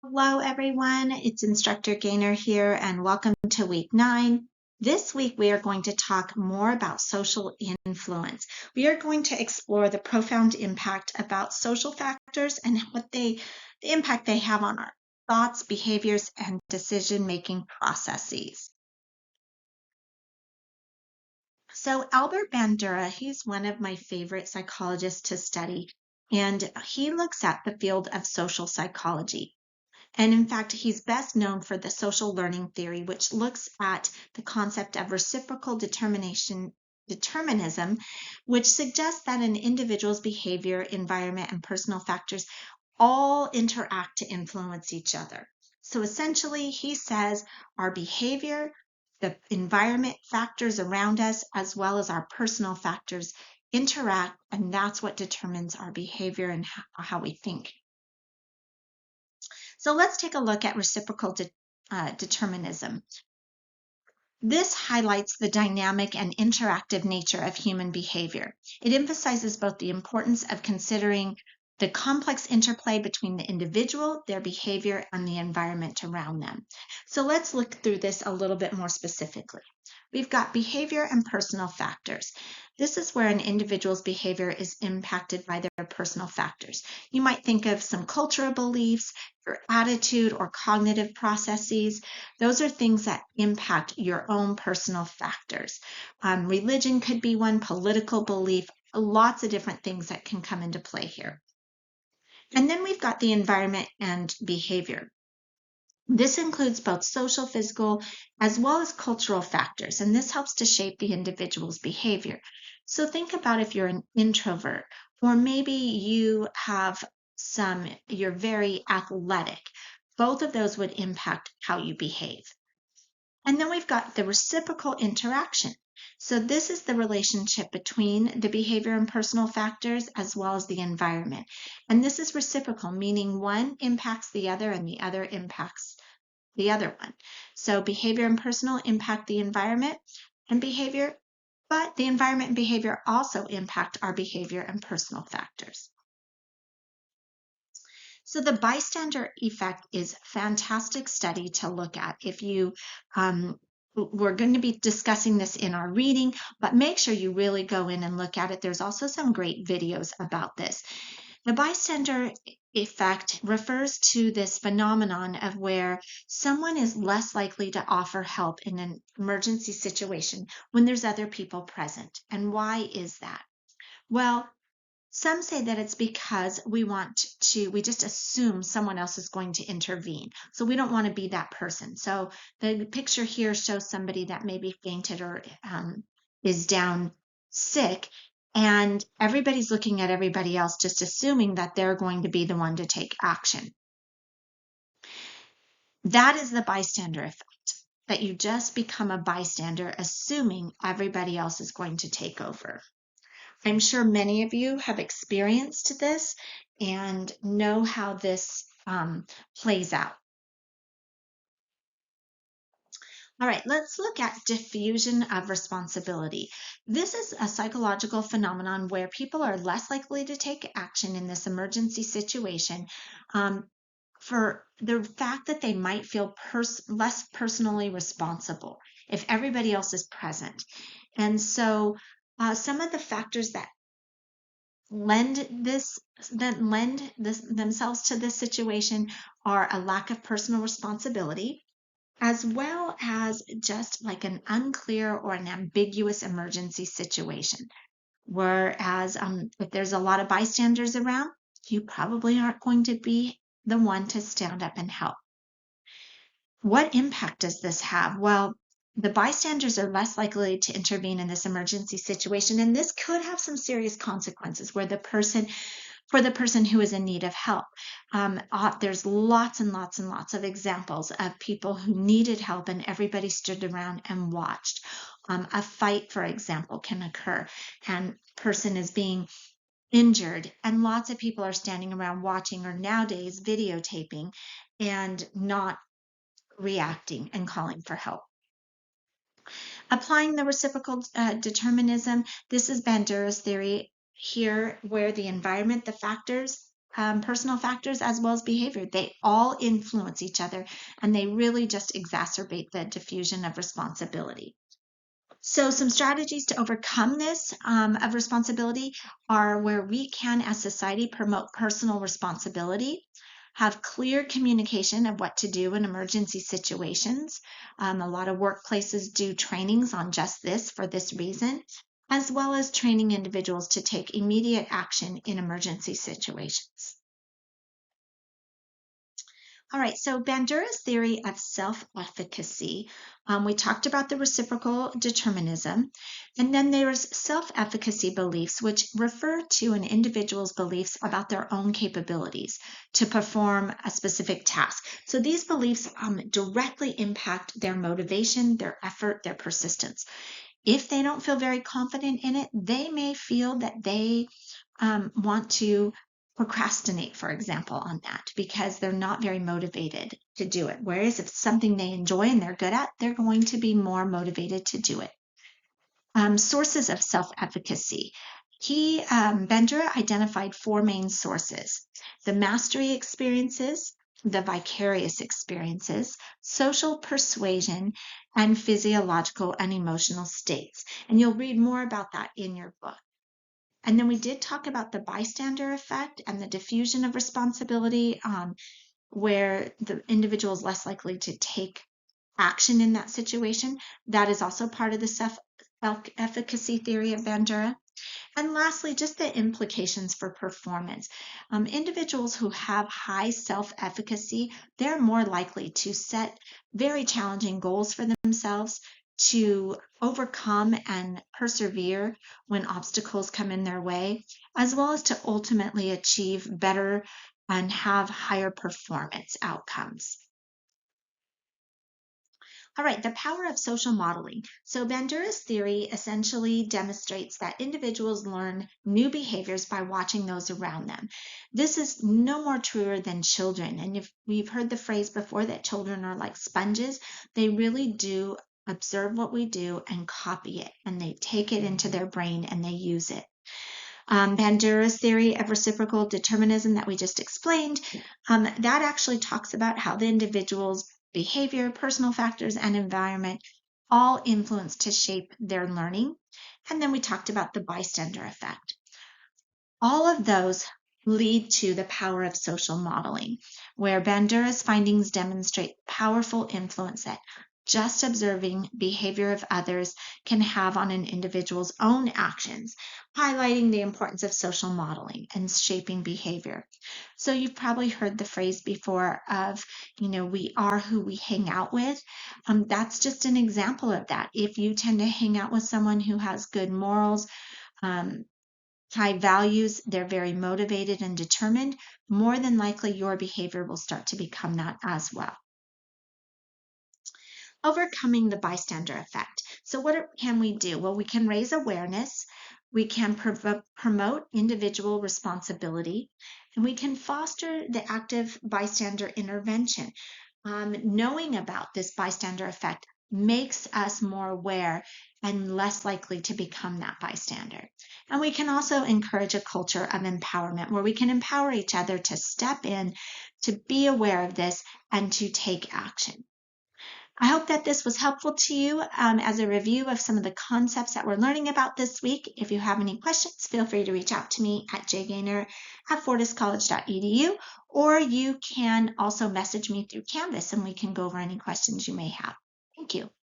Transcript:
Hello, everyone. It's Instructor Gaynor here, and welcome to week 9. This week, we are going to talk more about social influence. We are going to explore the profound impact about social factors and the impact they have on our thoughts, behaviors, and decision-making processes. So Albert Bandura, he's one of my favorite psychologists to study, and he looks at the field of social psychology. And in fact, he's best known for the social learning theory, which looks at the concept of reciprocal determinism, which suggests that an individual's behavior, environment, and personal factors all interact to influence each other. So essentially, he says our behavior, the environment factors around us, as well as our personal factors interact, and that's what determines our behavior and how we think. So let's take a look at reciprocal determinism. This highlights the dynamic and interactive nature of human behavior. It emphasizes both the importance of considering the complex interplay between the individual, their behavior, and the environment around them. So let's look through this a little bit more specifically. We've got behavior and personal factors. This is where an individual's behavior is impacted by their personal factors. You might think of some cultural beliefs, your attitude, or cognitive processes. Those are things that impact your own personal factors. Religion could be one, political belief, lots of different things that can come into play here. And then we've got the environment and behavior. This includes both social, physical, as well as cultural factors, and this helps to shape the individual's behavior. So think about if you're an introvert, or maybe you're very athletic. Both of those would impact how you behave. And then we've got the reciprocal interaction. So this is the relationship between the behavior and personal factors as well as the environment. And this is reciprocal, meaning one impacts the other and the other impacts the other one. So behavior and personal impact the environment and behavior, but the environment and behavior also impact our behavior and personal factors. So the bystander effect is a fantastic study to look at. If you we're going to be discussing this in our reading, but make sure you really go in and look at it. There's also some great videos about this. The bystander effect refers to this phenomenon of where someone is less likely to offer help in an emergency situation when there's other people present. And why is that? Well, some say that it's because we just assume someone else is going to intervene. So we don't want to be that person. So the picture here shows somebody that maybe fainted or is down sick, and everybody's looking at everybody else, just assuming that they're going to be the one to take action. That is the bystander effect, that you just become a bystander, assuming everybody else is going to take over. I'm sure many of you have experienced this and know how this plays out. All right, let's look at diffusion of responsibility. This is a psychological phenomenon where people are less likely to take action in this emergency situation for the fact that they might feel less personally responsible if everybody else is present. And so some of the factors that lend themselves to this situation are a lack of personal responsibility, as well as just like an unclear or an ambiguous emergency situation. Whereas if there's a lot of bystanders around, you probably aren't going to be the one to stand up and help. What impact does this have? Well, the bystanders are less likely to intervene in this emergency situation, and this could have some serious consequences for the person who is in need of help. There's lots and lots and lots of examples of people who needed help and everybody stood around and watched. A fight, for example, can occur and person is being injured and lots of people are standing around watching, or nowadays videotaping and not reacting and calling for help. Applying the reciprocal determinism, this is Bandura's theory here, where the environment, the factors, personal factors as well as behavior. They all influence each other, and they really just exacerbate the diffusion of responsibility. So some strategies to overcome this of responsibility are where we can, as society, promote personal responsibility, have clear communication of what to do in emergency situations. A lot of workplaces do trainings on just this for this reason, as well as training individuals to take immediate action in emergency situations. All right, so Bandura's theory of self-efficacy, we talked about the reciprocal determinism, and then there's self-efficacy beliefs, which refer to an individual's beliefs about their own capabilities to perform a specific task. So these beliefs directly impact their motivation, their effort, their persistence. If they don't feel very confident in it, they may feel that they want to procrastinate, for example, on that because they're not very motivated to do it. Whereas if it's something they enjoy and they're good at, they're going to be more motivated to do it. Sources of self-efficacy. Bandura identified four main sources: the mastery experiences, the vicarious experiences, social persuasion, and physiological and emotional states. And you'll read more about that in your book. And then we did talk about the bystander effect and the diffusion of responsibility, where the individual is less likely to take action in that situation. That is also part of the self-efficacy theory of Bandura. And lastly, just the implications for performance. Individuals who have high self-efficacy, they're more likely to set very challenging goals for themselves, to overcome and persevere when obstacles come in their way, as well as to ultimately achieve better and have higher performance outcomes. All right, the power of social modeling. So Bandura's theory essentially demonstrates that individuals learn new behaviors by watching those around them. This is no more truer than children. And if we've heard the phrase before that children are like sponges, they really do observe what we do and copy it, and they take it into their brain and they use it. Bandura's theory of reciprocal determinism that we just explained, that actually talks about how the individual's behavior, personal factors, and environment all influence to shape their learning. And then we talked about the bystander effect. All of those lead to the power of social modeling, where Bandura's findings demonstrate powerful influence that just observing behavior of others can have on an individual's own actions, highlighting the importance of social modeling and shaping behavior. So you've probably heard the phrase before of, we are who we hang out with. That's just an example of that. If you tend to hang out with someone who has good morals, high values, they're very motivated and determined, more than likely your behavior will start to become that as well. Overcoming the bystander effect. So what can we do? Well, we can raise awareness, we can promote individual responsibility, and we can foster the active bystander intervention. Knowing about this bystander effect makes us more aware and less likely to become that bystander. And we can also encourage a culture of empowerment where we can empower each other to step in, to be aware of this, and to take action. I hope that this was helpful to you as a review of some of the concepts that we're learning about this week. If you have any questions, feel free to reach out to me at jgaynor@fortiscollege.edu, or you can also message me through Canvas and we can go over any questions you may have. Thank you.